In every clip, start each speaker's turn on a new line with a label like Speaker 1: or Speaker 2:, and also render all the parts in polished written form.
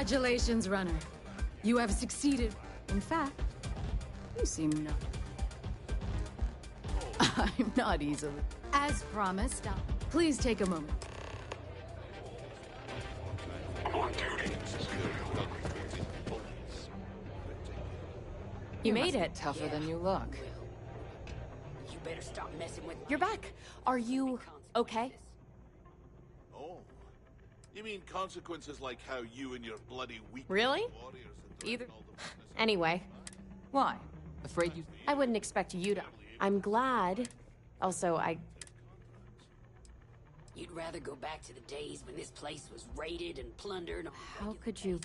Speaker 1: Congratulations, runner. You have succeeded. In fact, you seem not. I'm not easily. As promised, please take a moment.
Speaker 2: You made it.
Speaker 3: Tougher than you look.
Speaker 4: You better stop messing with.
Speaker 2: You're back. Are you okay?
Speaker 5: Oh. You mean consequences like how you and your bloody weak
Speaker 2: Really?
Speaker 5: warriors
Speaker 2: Either. Anyway,
Speaker 3: Why? Afraid you...
Speaker 2: I wouldn't expect you to. I'm glad. Also,
Speaker 4: You'd rather go back to the days when this place was raided and plundered.
Speaker 2: How could you?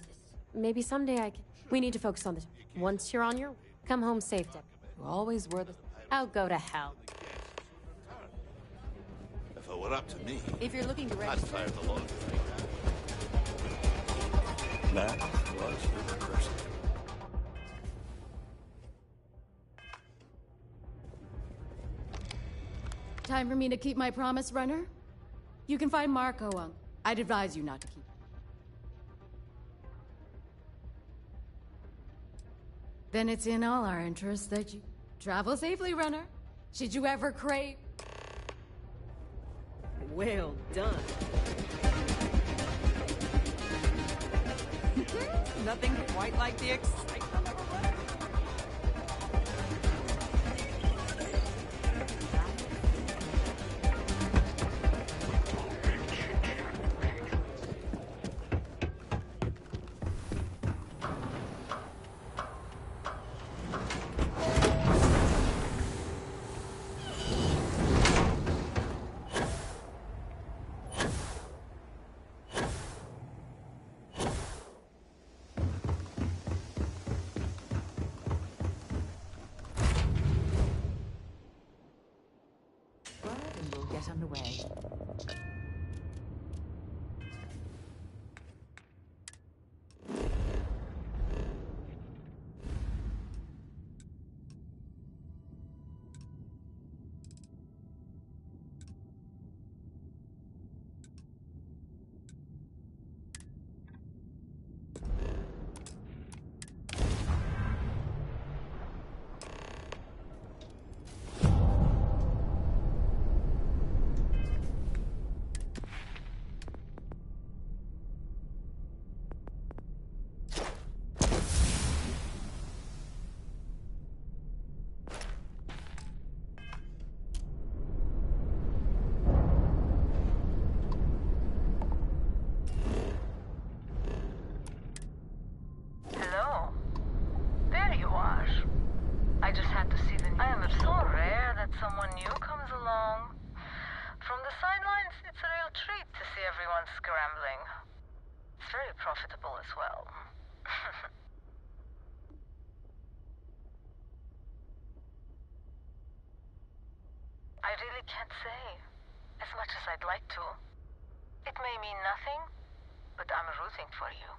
Speaker 2: Maybe someday I can. We need to focus on this. Once you're on your... Come home safe, Deb.
Speaker 3: You always were the...
Speaker 2: I'll go to hell.
Speaker 5: If it were up to me,
Speaker 3: If you're looking to
Speaker 5: I'd
Speaker 3: register...
Speaker 5: fire the lot of you.
Speaker 6: That was the person.
Speaker 1: Time for me to keep my promise, runner? You can find Marco, Unc. I'd advise you not to keep it. Then it's in all our interests that you travel safely, runner. Should you ever crave...
Speaker 7: Well done. Nothing quite like the excitement of a wedding.
Speaker 3: And we'll get underway.
Speaker 8: Hello. There you are. I just had to see the news. I am so rare that someone new comes along. From the sidelines, it's a real treat to see everyone scrambling. It's very profitable as well. I really can't say, as much as I'd like to. It may mean nothing, but I'm rooting for you.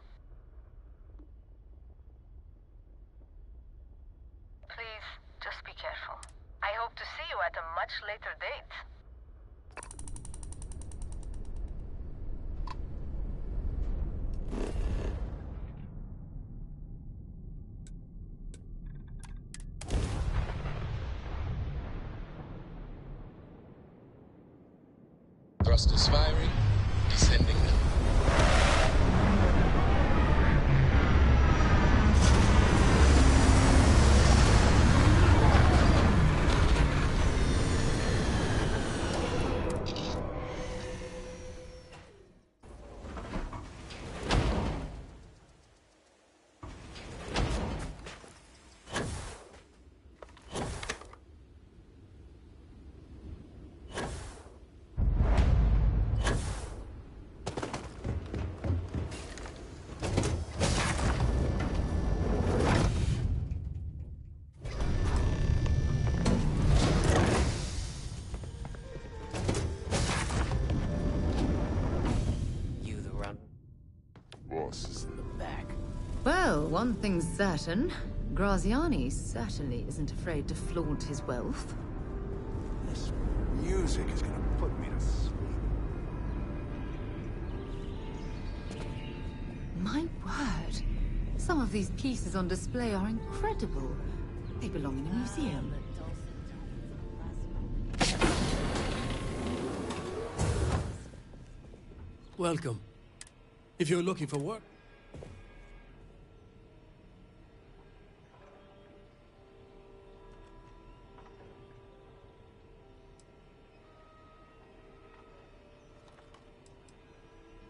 Speaker 8: Please, just be careful. I hope to see you at a much later date.
Speaker 9: Thrusters firing, descending now.
Speaker 6: Boss is in the back.
Speaker 3: Well, one thing's certain. Graziani certainly isn't afraid to flaunt his wealth.
Speaker 6: This music is gonna put me to sleep.
Speaker 3: My word. Some of these pieces on display are incredible. They belong in a museum.
Speaker 10: Welcome. If you're looking for work...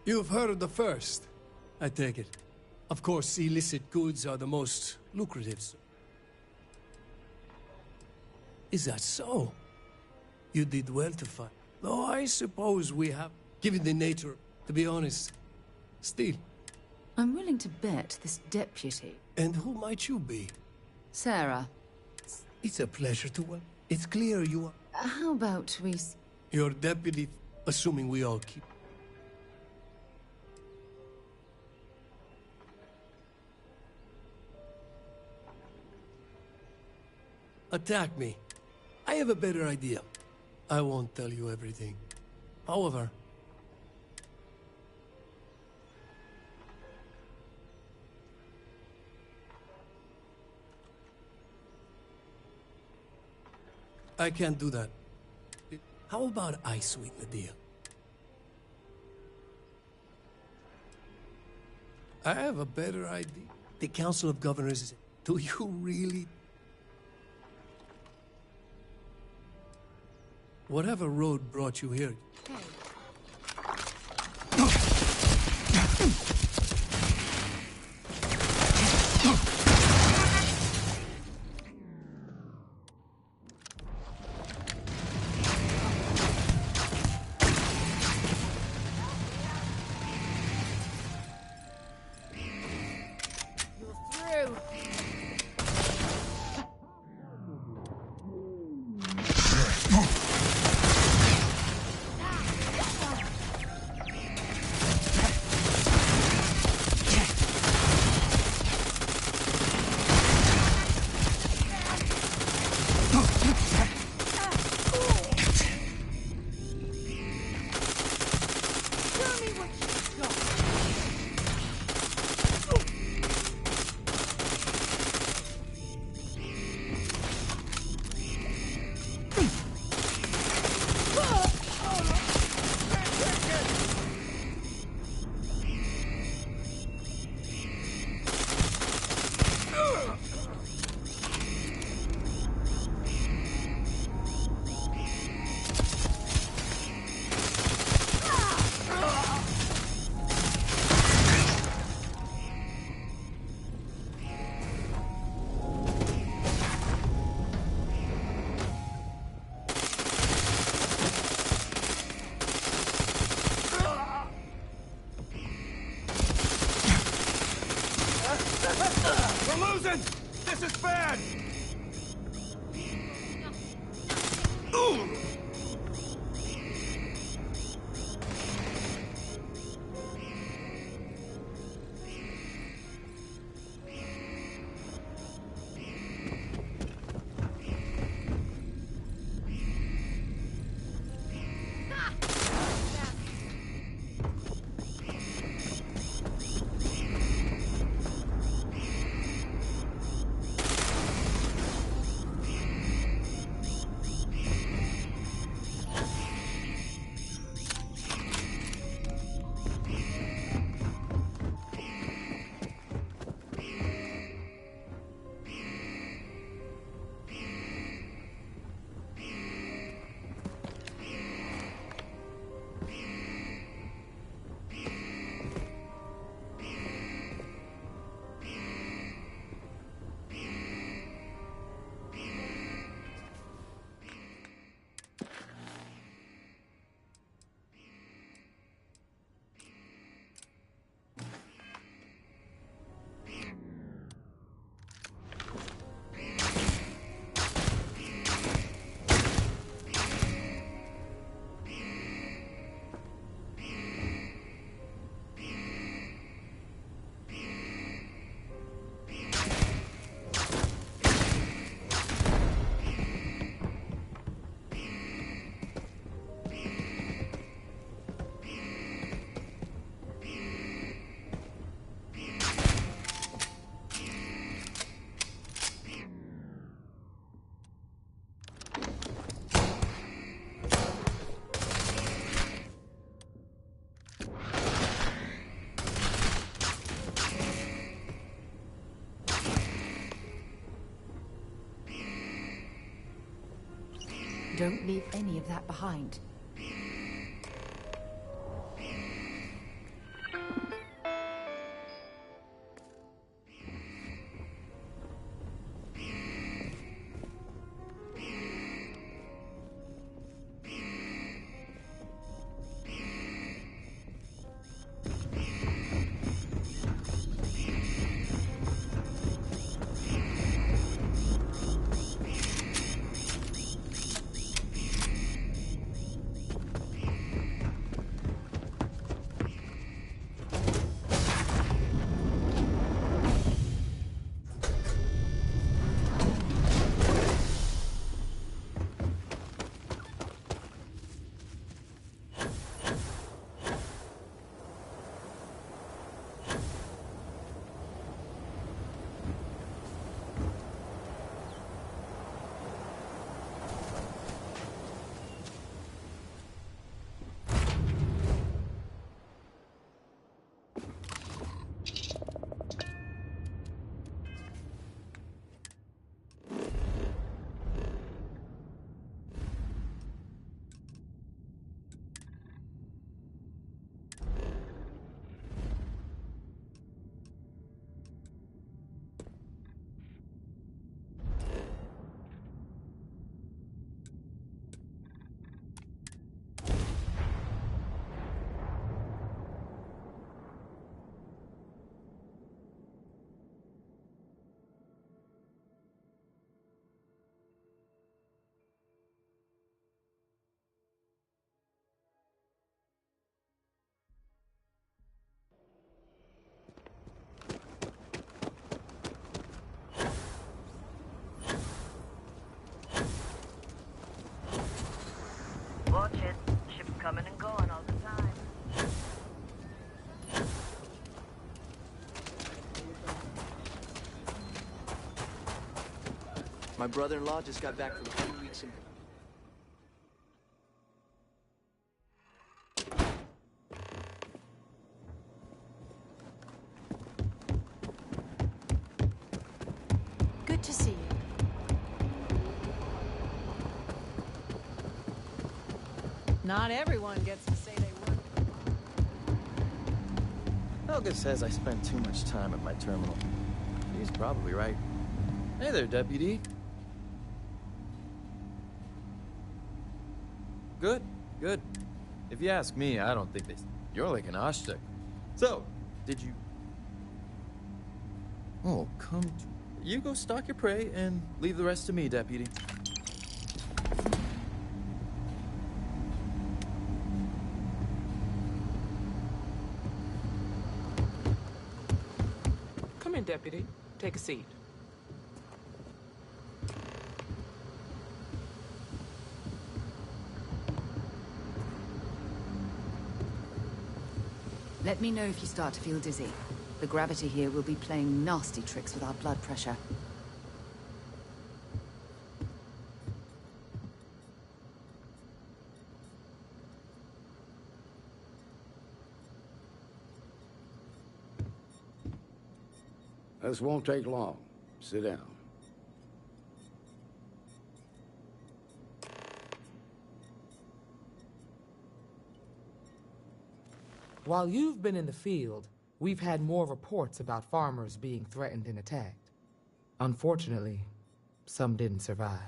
Speaker 10: You've heard of the first, I take it. Of course, illicit goods are the most lucrative. Is that so? You did well to find. Though I suppose we have, given the nature, to be honest, still.
Speaker 3: I'm willing to bet this deputy.
Speaker 10: And who might you be?
Speaker 3: Sarah.
Speaker 10: It's a pleasure to... It's clear you are...
Speaker 3: How about we...
Speaker 10: Your deputy, assuming we all keep... Attack me. I have a better idea. I won't tell you everything. However... I can't do that. How about I sweeten the deal? I have a better idea. The Council of Governors is... Do you really... Whatever road brought you here...
Speaker 6: We're losing! This is bad!
Speaker 3: Don't leave any of that behind.
Speaker 8: Watch it. Ships coming and going all the time.
Speaker 11: My brother-in-law just got back from 2 weeks in...
Speaker 2: Good to see you.
Speaker 7: Not everyone gets to say they work.
Speaker 11: Helga says I spend too much time at my terminal. She's probably right. Hey there, Deputy. Good, good. If you ask me, I don't think they... You're like an Ashtek. So, did you... Oh, come to... You go stalk your prey and leave the rest to me, Deputy.
Speaker 12: Come in, Deputy. Take a seat.
Speaker 3: Let me know if you start to feel dizzy. The gravity here will be playing nasty tricks with our blood pressure.
Speaker 13: This won't take long. Sit down.
Speaker 12: While you've been in the field, we've had more reports about farmers being threatened and attacked. Unfortunately, some didn't survive.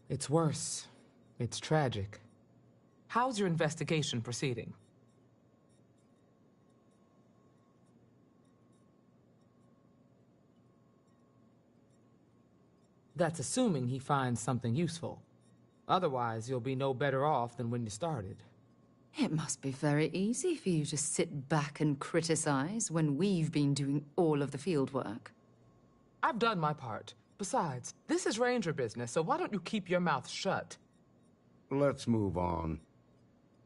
Speaker 12: It's worse. It's tragic. How's your investigation proceeding? That's assuming he finds something useful. Otherwise, you'll be no better off than when you started.
Speaker 3: It must be very easy for you to sit back and criticize when we've been doing all of the field work.
Speaker 12: I've done my part. Besides, this is Ranger business, so why don't you keep your mouth shut?
Speaker 13: Let's move on.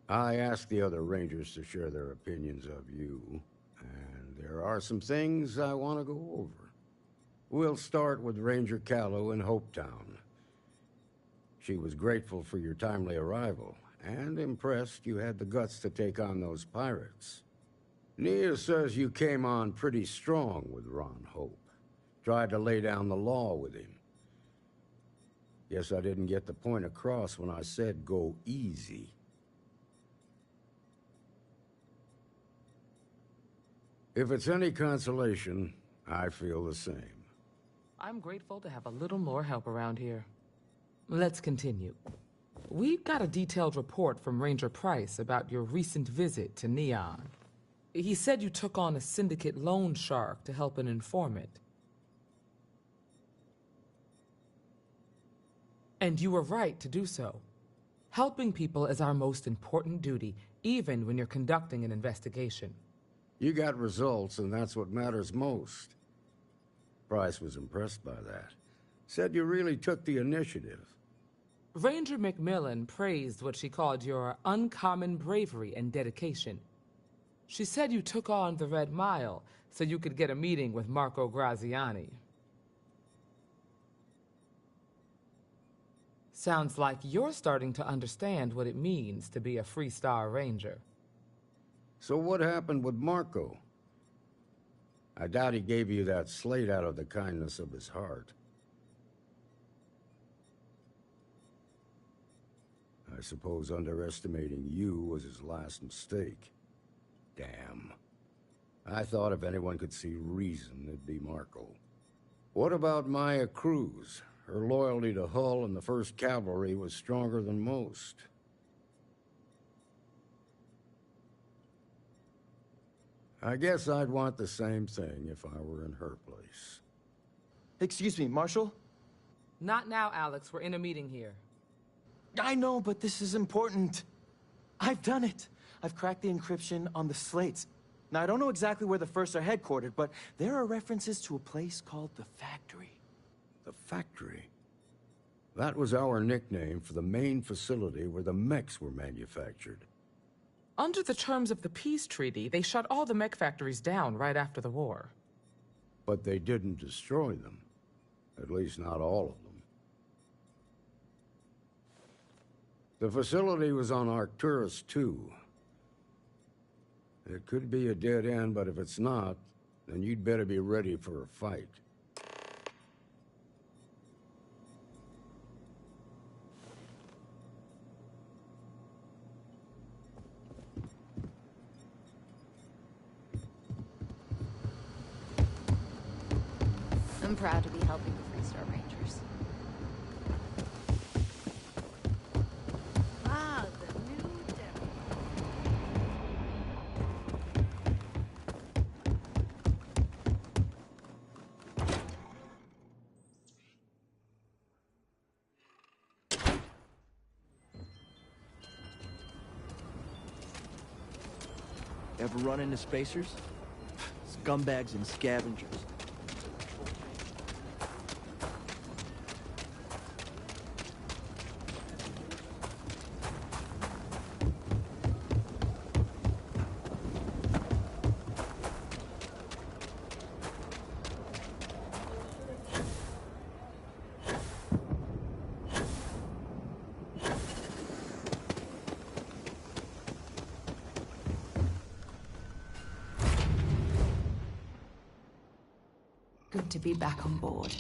Speaker 13: I asked the other Rangers to share their opinions of you, and there are some things I want to go over. We'll start with Ranger Callow in Hopetown. She was grateful for your timely arrival, and impressed you had the guts to take on those pirates. Nia says you came on pretty strong with Ron Hope. Tried to lay down the law with him. Guess I didn't get the point across when I said go easy. If it's any consolation, I feel the same.
Speaker 12: I'm grateful to have a little more help around here. Let's continue. We've got a detailed report from Ranger Price about your recent visit to Neon. He said you took on a syndicate loan shark to help an informant. And you were right to do so. Helping people is our most important duty, even when you're conducting an investigation.
Speaker 13: You got results, and that's what matters most. Price was impressed by that. Said you really took the initiative.
Speaker 12: Ranger McMillan praised what she called your uncommon bravery and dedication. She said you took on the Red Mile so you could get a meeting with Marco Graziani. Sounds like you're starting to understand what it means to be a Freestar Ranger.
Speaker 13: So what happened with Marco? I doubt he gave you that slate out of the kindness of his heart. I suppose underestimating you was his last mistake. Damn. I thought if anyone could see reason, it'd be Marco. What about Maya Cruz? Her loyalty to Hull and the 1st Cavalry was stronger than most. I guess I'd want the same thing if I were in her place.
Speaker 11: Excuse me, Marshal?
Speaker 12: Not now, Alex. We're in a meeting here.
Speaker 11: I know, but this is important. I've done it. I've cracked the encryption on the slates. Now, I don't know exactly where the First are headquartered, but there are references to a place called the Factory.
Speaker 13: The Factory? That was our nickname for the main facility where the mechs were manufactured.
Speaker 12: Under the terms of the peace treaty, they shut all the mech factories down right after the war.
Speaker 13: But they didn't destroy them. At least not all of them. The facility was on Arcturus 2. It could be a dead end, but if it's not, then you'd better be ready for a fight.
Speaker 3: I'm proud to be helping the Freestar Rangers.
Speaker 1: Ah, the new demo.
Speaker 14: Ever run into spacers? Scumbags and scavengers.
Speaker 3: Good to be back on board.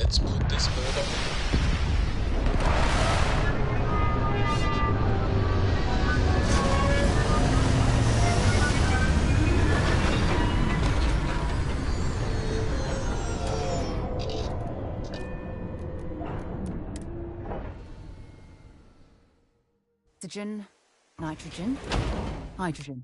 Speaker 9: Let's put this bird on.
Speaker 1: Oxygen, nitrogen, hydrogen.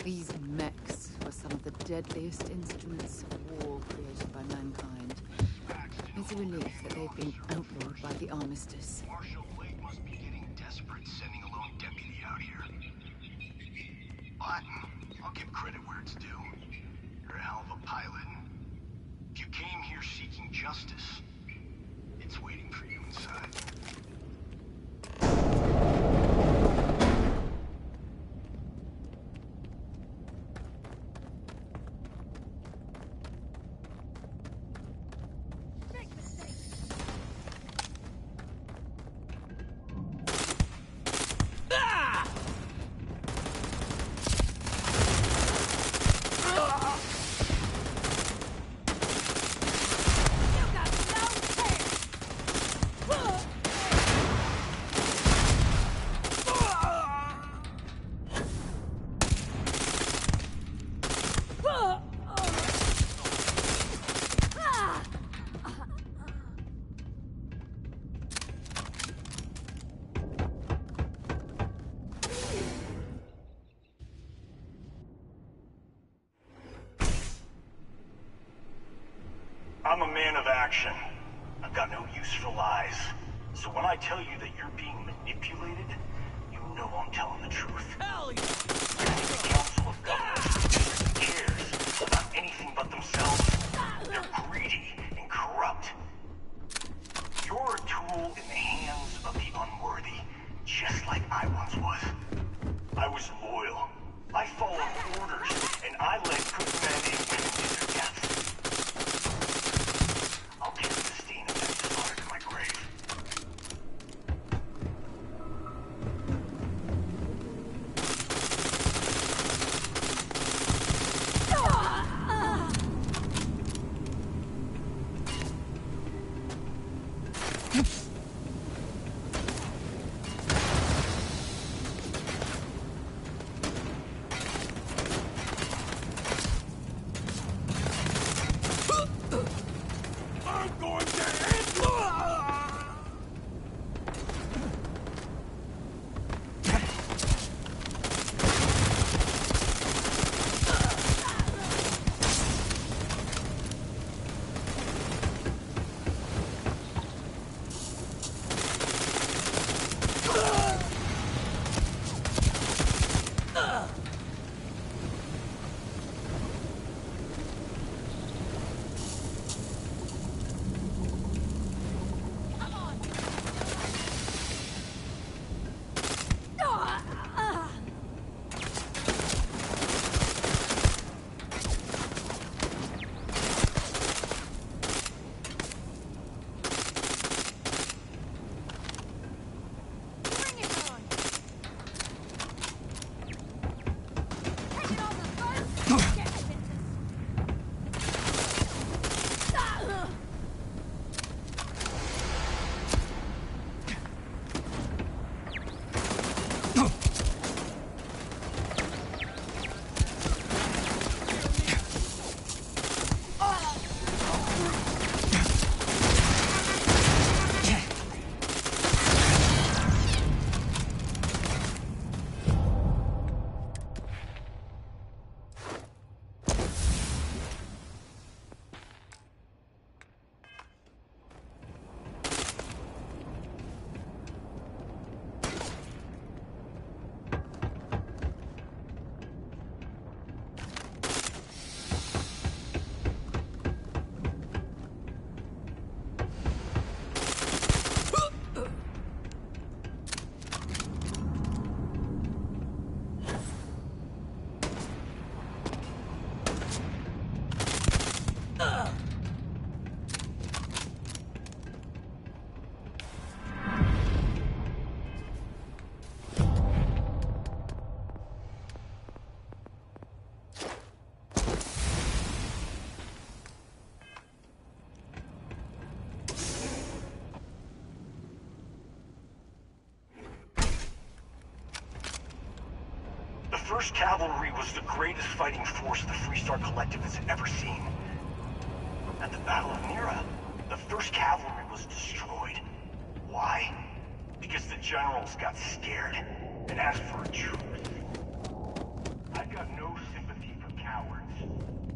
Speaker 1: These mechs were some of the deadliest instruments of war created by mankind. It's a relief that they've been outlawed by the Armistice.
Speaker 6: Marshal Blake must be getting desperate sending a lone deputy out here. But I'll give credit where it's due. You're a hell of a pilot. If you came here seeking justice, it's waiting for you inside. I'm a man of action. I've got no use for lies. So when I tell you that you're being manipulated, you know I'm telling the truth. Hell yeah! The Council of Governors cares about anything but themselves. They're greedy and corrupt. You're a tool in the hands of the unworthy, just like I once was. I was loyal. I followed orders, and I led good men and women to their deaths. I'll carry the stain of that slaughter to my grave. 1st Cavalry was the greatest fighting force the Freestar Collective has ever seen. At the Battle of Mira, the 1st Cavalry was destroyed. Why? Because the generals got scared and asked for a truce. I've got no sympathy for cowards,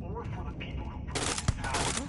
Speaker 6: or for the people who put them in power.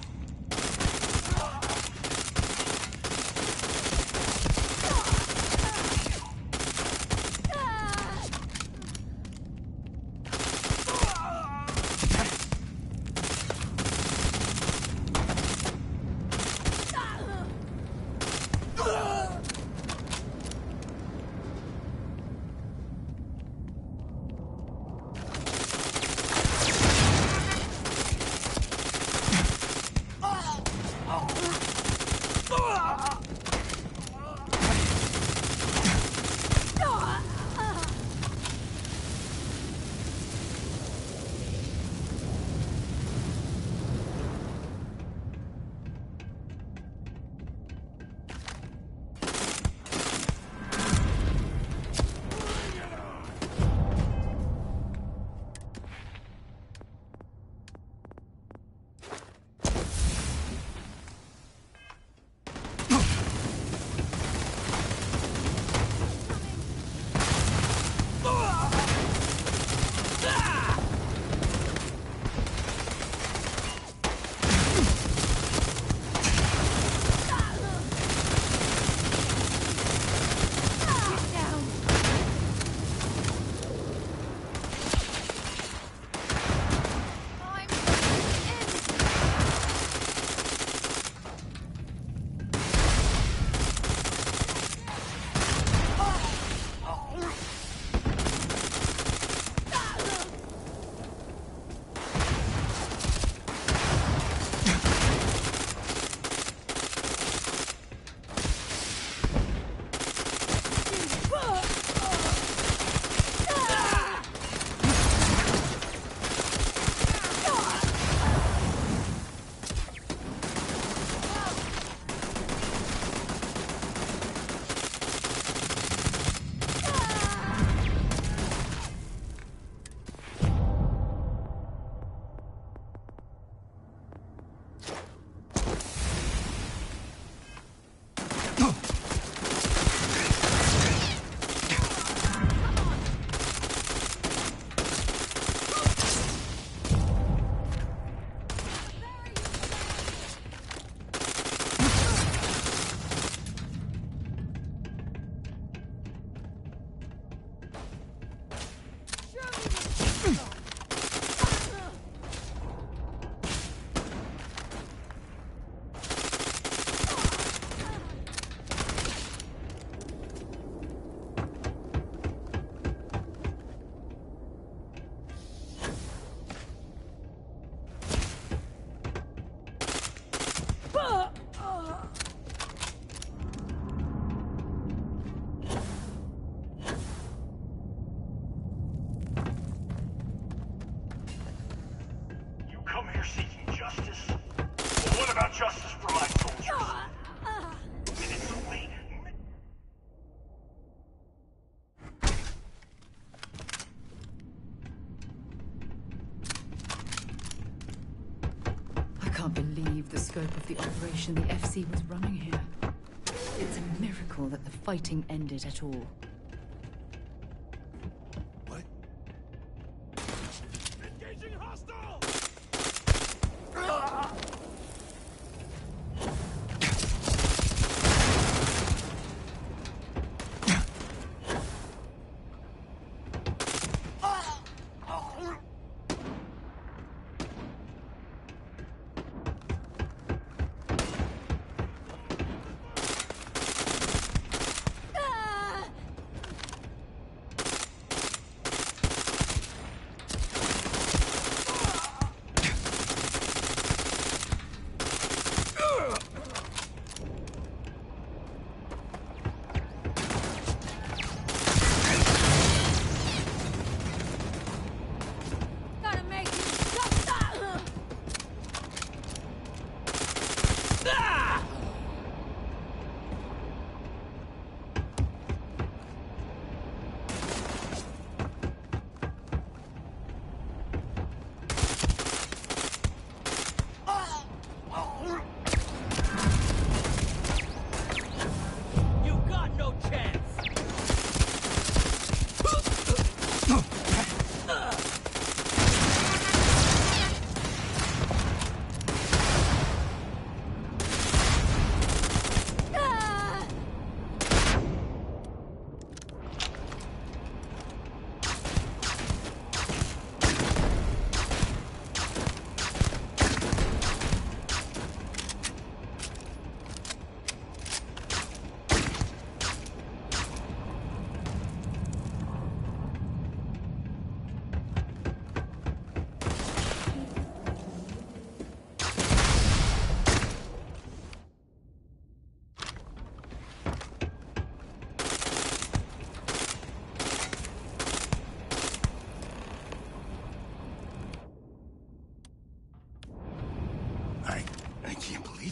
Speaker 6: Justice for my soldiers. Minutes away.
Speaker 3: I can't believe the scope of the operation the FC was running here. It's a miracle that the fighting ended at all.
Speaker 10: What?
Speaker 6: Engaging hostile!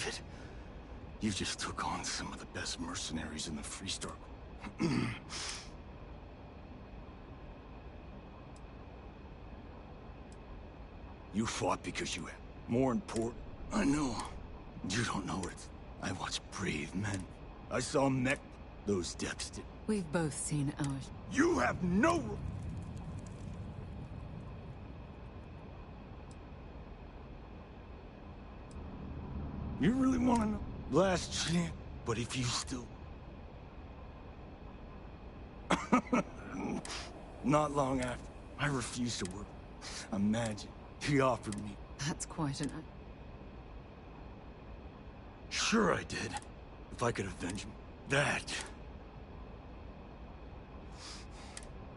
Speaker 6: believe it. You just took on some of the best mercenaries in the Freestar. You fought because you had more important. I know. You don't know it. I watched brave men. I saw mech. Those depths did.
Speaker 3: We've both seen ours.
Speaker 6: You have no... You really want to know? Last chance. But if you still... Not long after, I refused to work. Imagine, he offered me.
Speaker 3: That's quite an...
Speaker 6: Sure I did. If I could avenge him. That...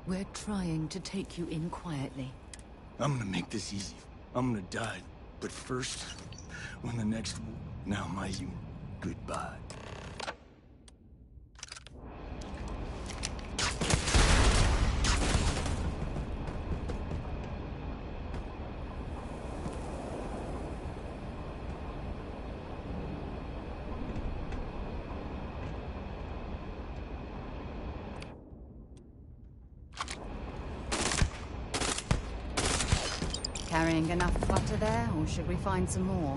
Speaker 3: We're trying to take you in quietly.
Speaker 6: I'm gonna make this easy. I'm gonna die. But first, when the next war... Now my unit, goodbye.
Speaker 1: Carrying enough butter there, or should we find some more?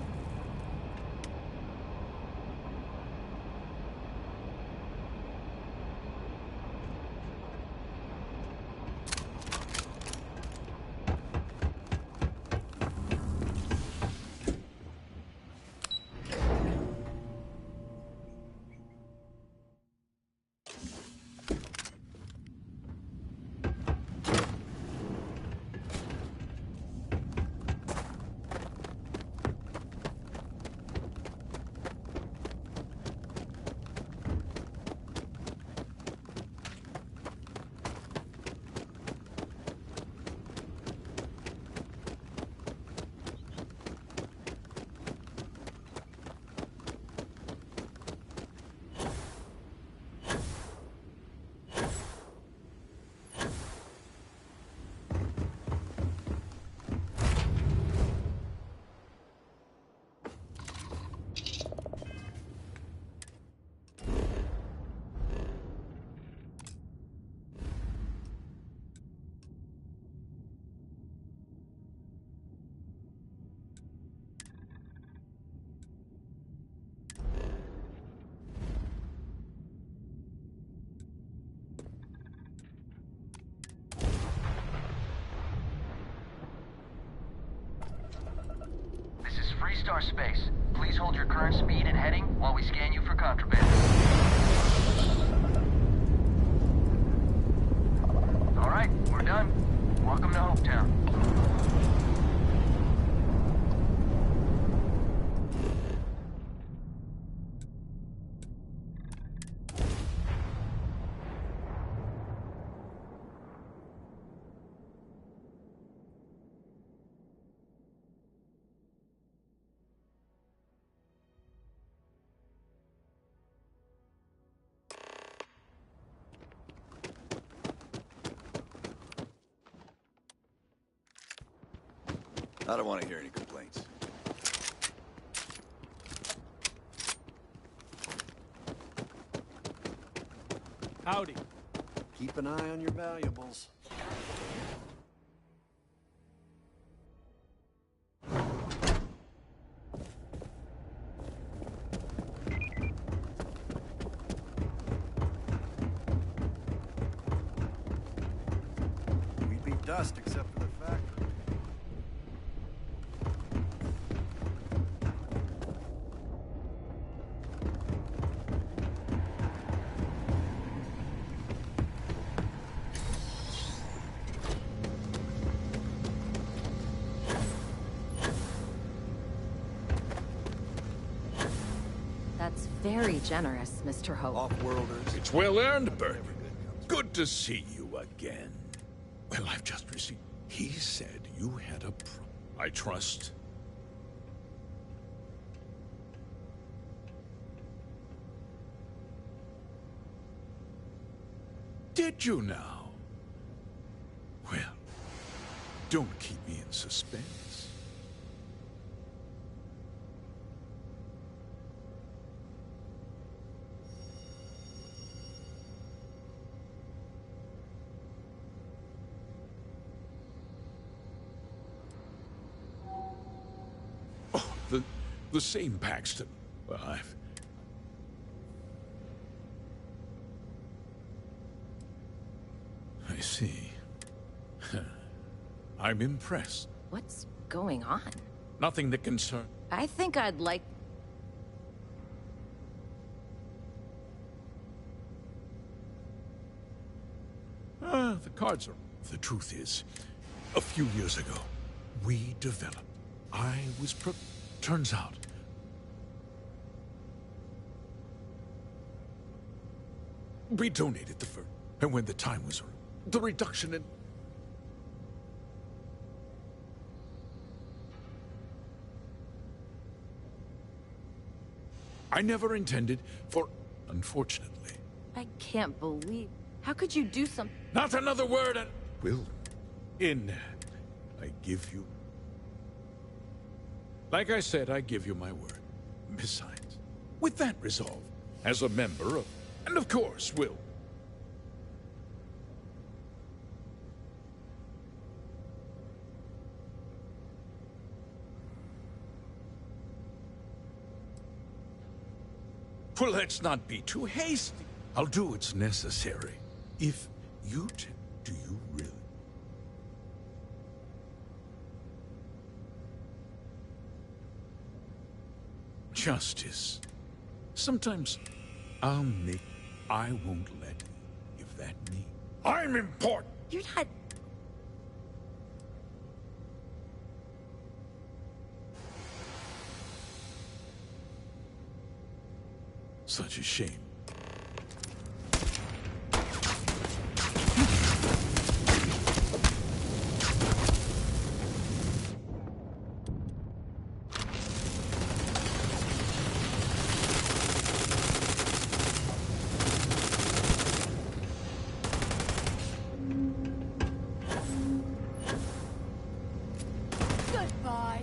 Speaker 15: Freestar Space. Please hold your current speed and heading while we scan you for contraband. All right, we're done. Welcome to Hopetown.
Speaker 16: I don't want to hear any complaints.
Speaker 11: Howdy.
Speaker 16: Keep an eye on your valuables. We'd be dust except for the factory.
Speaker 2: That's very generous, Mr. Hope.
Speaker 16: Off-worlders.
Speaker 17: It's well earned, Bert. Good to see you again. Well, I've just received... He said you had a I trust. Did you now? Well, don't keep me in suspense. The same Paxton. Well, I see. I'm impressed.
Speaker 18: What's going on?
Speaker 17: Nothing that concerns...
Speaker 18: I think I'd like...
Speaker 17: The cards are... The truth is, a few years ago, we developed. I was Turns out... We donated the fur, and when the time was... The reduction in... I never intended for... Unfortunately.
Speaker 18: I can't believe... How could you do something?
Speaker 17: Not another word and... Will. I give you... Like I said, I give you my word. Besides, with that resolve, as a member of... And of course, Will. Well, let's not be too hasty. I'll do what's necessary. If you do you really? Justice. Sometimes I won't let you. If that means I'm important.
Speaker 18: You're not...
Speaker 17: Such a shame.
Speaker 18: Goodbye.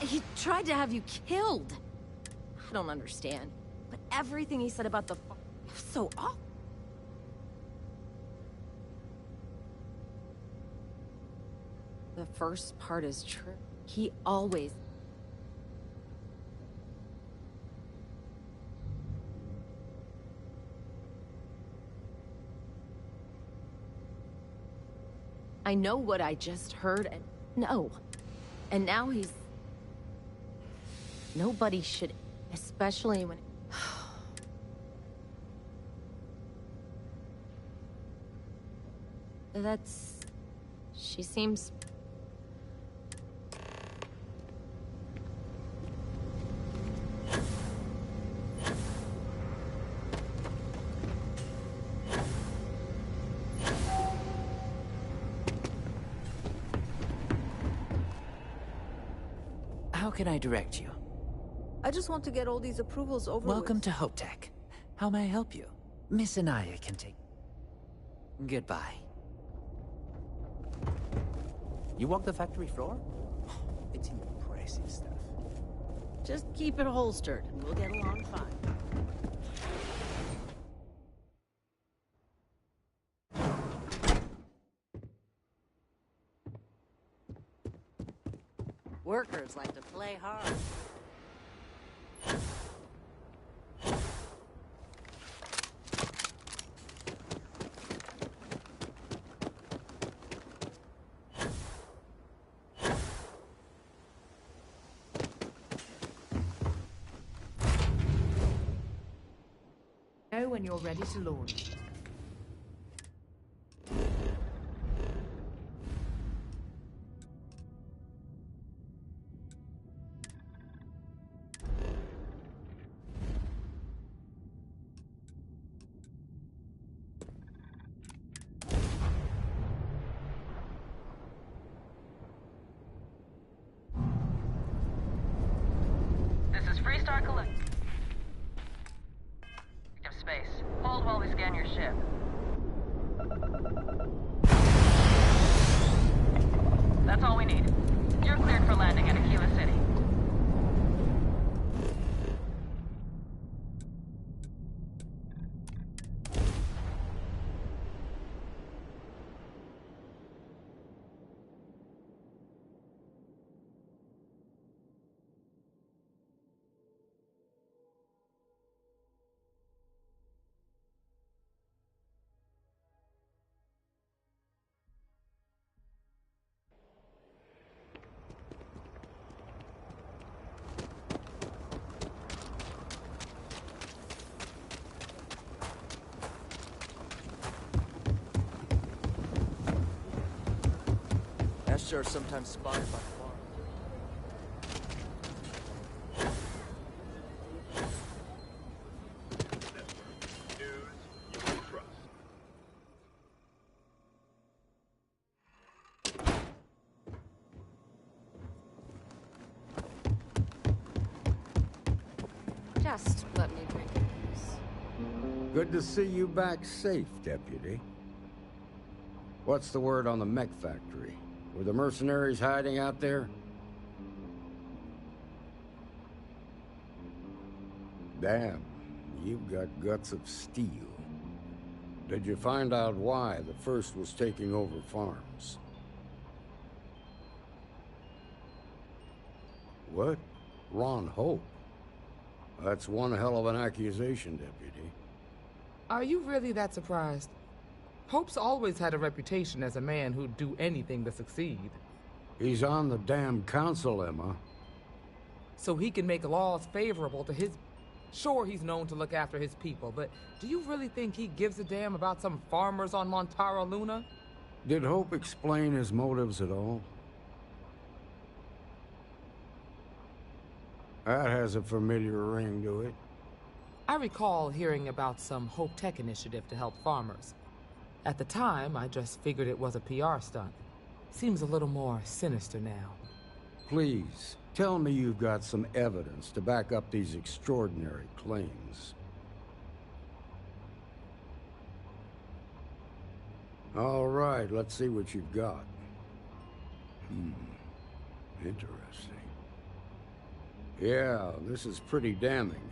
Speaker 18: He tried to have you killed. I don't understand. But everything he said about the... was so awful. The first part is true. He always... I know what I just heard, and... No. And now he's... Nobody should... Especially when... That's... She seems...
Speaker 19: How can I direct you?
Speaker 20: I just want to get all these approvals over
Speaker 19: Welcome
Speaker 20: with.
Speaker 19: to Hope Tech. How may I help you? Miss Anaya can take... Goodbye. You walk the factory floor? It's impressive stuff.
Speaker 20: Just keep it holstered, and we'll get along fine. Workers like to play hard.
Speaker 3: Know when you're ready to launch.
Speaker 8: That's all we need. You're cleared for landing at Aquila City.
Speaker 14: Asher are sometimes spotted by farm.
Speaker 18: Just let me drink in peace.
Speaker 13: Good to see you back safe, Deputy. What's the word on the mech factory? Were the mercenaries hiding out there? Damn, you've got guts of steel. Did you find out why the First was taking over farms? What? Ron Hope? That's one hell of an accusation, Deputy.
Speaker 12: Are you really that surprised? Hope's always had a reputation as a man who'd do anything to succeed.
Speaker 13: He's on the damn council, Emma.
Speaker 12: So he can make laws favorable to his... Sure, he's known to look after his people, but do you really think he gives a damn about some farmers on Montara Luna?
Speaker 13: Did Hope explain his motives at all? That has a familiar ring to it.
Speaker 12: I recall hearing about some Hope Tech initiative to help farmers. At the time, I just figured it was a PR stunt. Seems a little more sinister now.
Speaker 13: Please, tell me you've got some evidence to back up these extraordinary claims. All right, let's see what you've got. Interesting. Yeah, this is pretty damning.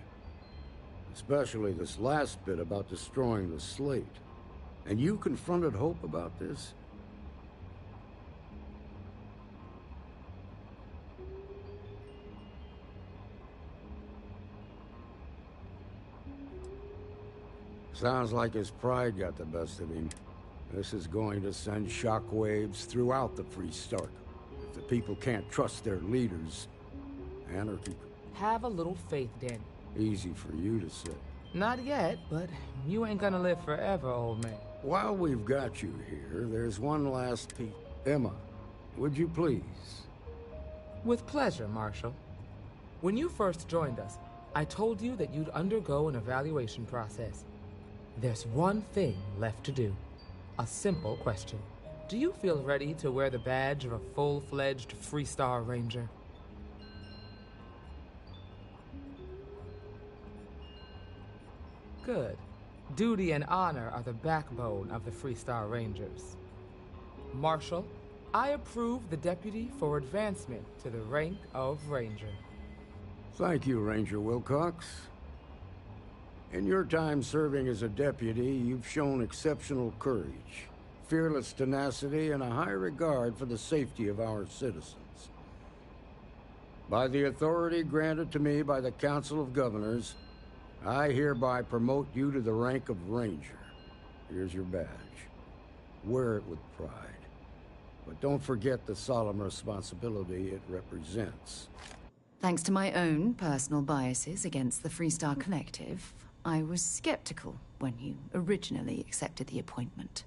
Speaker 13: Especially this last bit about destroying the slate. And you confronted Hope about this? Sounds like his pride got the best of him. This is going to send shockwaves throughout the Free Start. If the people can't trust their leaders, anarchy...
Speaker 12: Have a little faith, Danny.
Speaker 13: Easy for you to say.
Speaker 12: Not yet, but you ain't gonna live forever, old man.
Speaker 13: While we've got you here, there's one last piece. Emma, would you please?
Speaker 12: With pleasure, Marshal. When you first joined us, I told you that you'd undergo an evaluation process. There's one thing left to do. A simple question. Do you feel ready to wear the badge of a full-fledged Freestar Ranger? Good. Duty and honor are the backbone of the Freestar Rangers. Marshal, I approve the deputy for advancement to the rank of Ranger.
Speaker 13: Thank you, Ranger Wilcox. In your time serving as a deputy, you've shown exceptional courage, fearless tenacity, and a high regard for the safety of our citizens. By the authority granted to me by the Council of Governors, I hereby promote you to the rank of Ranger. Here's your badge. Wear it with pride. But don't forget the solemn responsibility it represents.
Speaker 3: Thanks to my own personal biases against the Freestar Collective, I was skeptical when you originally accepted the appointment.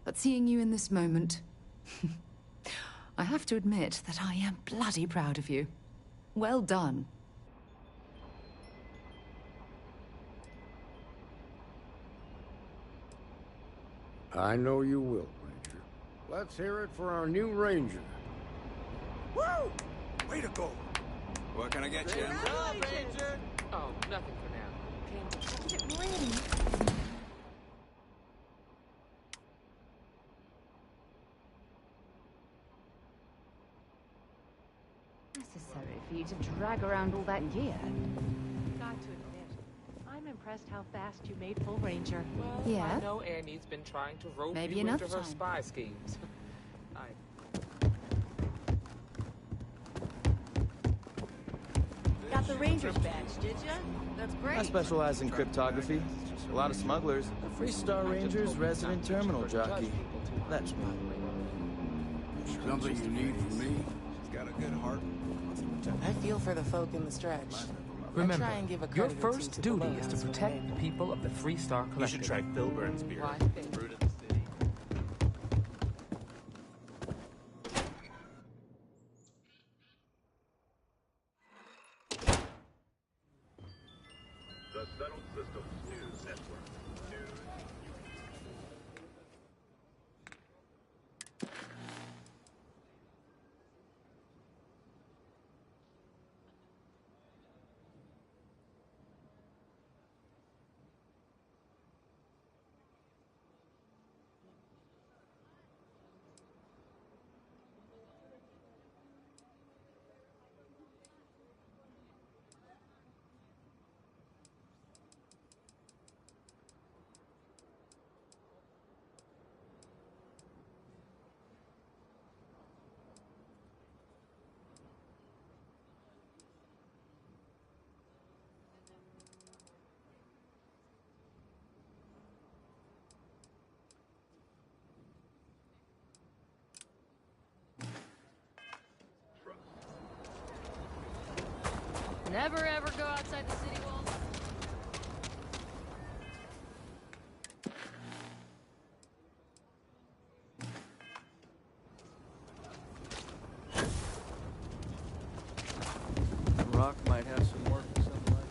Speaker 3: But seeing you in this moment, I have to admit that I am bloody proud of you. Well done.
Speaker 13: I know you will, Ranger. Let's hear it for our new Ranger.
Speaker 16: Woo! Way to go! What can I get you?
Speaker 12: Ranger! Oh, nothing for now.
Speaker 18: Get ready.
Speaker 1: necessary for you to drag around all that gear.
Speaker 21: Got to admit, I'm impressed how fast you made Full Ranger.
Speaker 12: Well,
Speaker 1: Yeah?
Speaker 12: I know Annie's been trying to rope
Speaker 1: Maybe
Speaker 12: you
Speaker 1: enough
Speaker 12: into her
Speaker 1: time.
Speaker 12: spy schemes.
Speaker 20: Got the Ranger's badge, did ya? That's great.
Speaker 11: I specialize in cryptography. A lot of smugglers. The Freestar Ranger's resident terminal jockey. That's me.
Speaker 13: Something you need from me?
Speaker 16: She's got a good heart.
Speaker 7: I feel for the folk in the stretch.
Speaker 12: Remember,
Speaker 7: I try and give a
Speaker 12: your
Speaker 7: credit or two
Speaker 12: first
Speaker 7: to the
Speaker 12: duty
Speaker 7: Lone
Speaker 12: is to
Speaker 7: House when
Speaker 12: protect
Speaker 7: they-
Speaker 12: the people of the Free Star Collective.
Speaker 5: You should try Bill Burn's beer.
Speaker 12: Why?
Speaker 5: Brewed in the city.
Speaker 6: The Settled Systems News Network. News.
Speaker 18: Never ever go outside the city walls.
Speaker 14: Rock might have some work for something like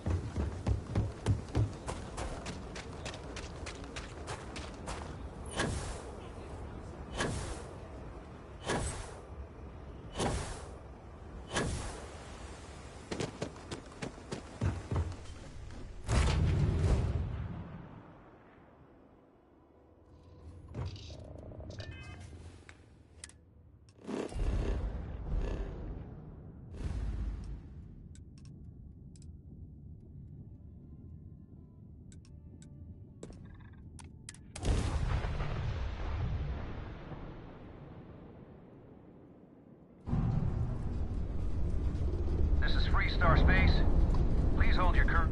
Speaker 15: This is Free Star Space. Please hold your current...